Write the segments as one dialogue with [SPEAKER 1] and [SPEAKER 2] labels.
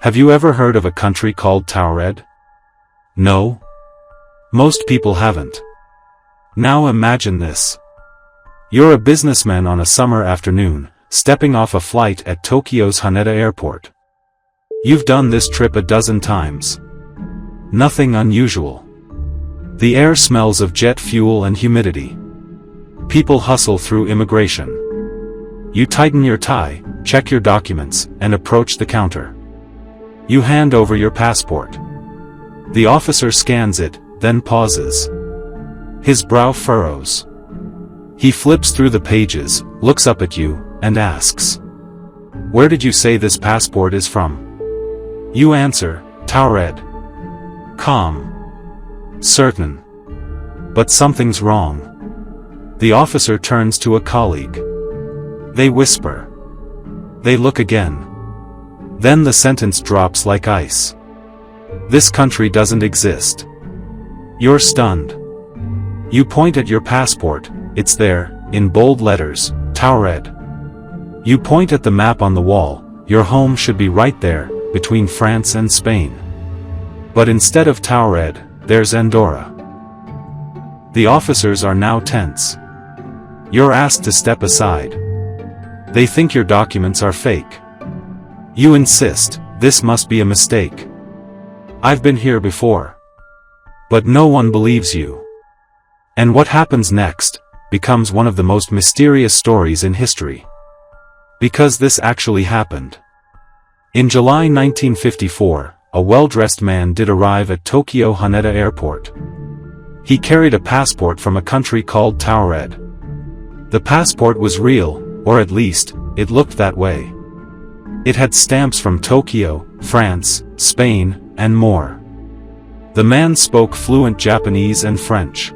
[SPEAKER 1] Have you ever heard of a country called Taured? No? Most people haven't. Now imagine this. You're a businessman on a summer afternoon, stepping off a flight at Tokyo's Haneda airport. You've done this trip a dozen times. Nothing unusual. The air smells of jet fuel and humidity. People hustle through immigration. You tighten your tie, check your documents, and approach the counter. You hand over your passport. The officer scans it, then pauses. His brow furrows. He flips through the pages, looks up at you, and asks, "Where did you say this passport is from?" You answer, "Taured." Calm. Certain. But something's wrong. The officer turns to a colleague. They whisper. They look again. Then the sentence drops like ice. "This country doesn't exist." You're stunned. You point at your passport. It's there, in bold letters, Taured. You point at the map on the wall. Your home should be right there, between France and Spain. But instead of Taured, there's Andorra. The officers are now tense. You're asked to step aside. They think your documents are fake. You insist, "This must be a mistake. I've been here before." But no one believes you. And what happens next becomes one of the most mysterious stories in history. Because this actually happened. In July 1954, a well-dressed man did arrive at Tokyo Haneda Airport. He carried a passport from a country called Taured. The passport was real, or at least, it looked that way. It had stamps from Tokyo, France, Spain, and more. The man spoke fluent Japanese and French.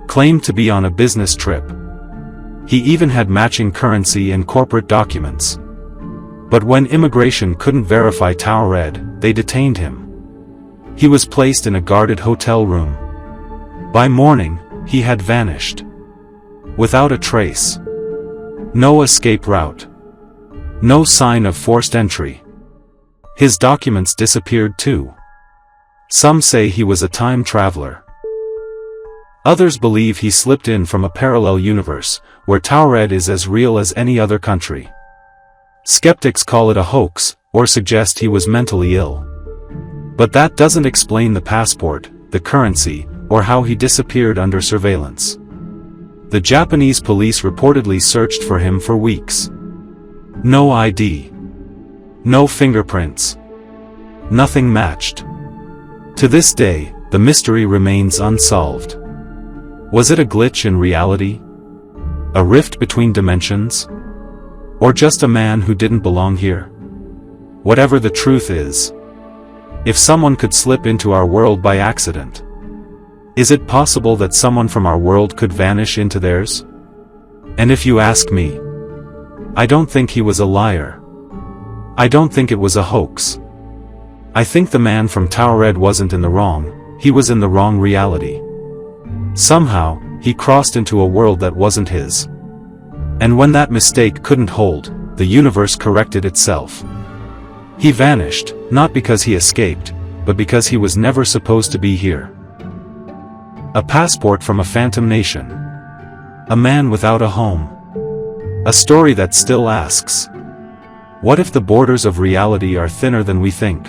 [SPEAKER 1] Claimed to be on a business trip. He even had matching currency and corporate documents. But when immigration couldn't verify Taured, they detained him. He was placed in a guarded hotel room. By morning, he had vanished. Without a trace. No escape route. No sign of forced entry. His documents disappeared too. Some say he was a time traveler. Others believe he slipped in from a parallel universe, where Taured is as real as any other country. Skeptics call it a hoax, or suggest he was mentally ill. But that doesn't explain the passport, the currency, or how he disappeared under surveillance. The Japanese police reportedly searched for him for weeks. No ID. No fingerprints. Nothing matched. To this day, the mystery remains unsolved. Was it a glitch in reality? A rift between dimensions? Or just a man who didn't belong here? Whatever the truth is. If someone could slip into our world by accident, is it possible that someone from our world could vanish into theirs? And if you ask me, I don't think he was a liar. I don't think it was a hoax. I think the man from Taured wasn't in the wrong, he was in the wrong reality. Somehow, he crossed into a world that wasn't his. And when that mistake couldn't hold, the universe corrected itself. He vanished, not because he escaped, but because he was never supposed to be here. A passport from a phantom nation. A man without a home. A story that still asks, what if the borders of reality are thinner than we think?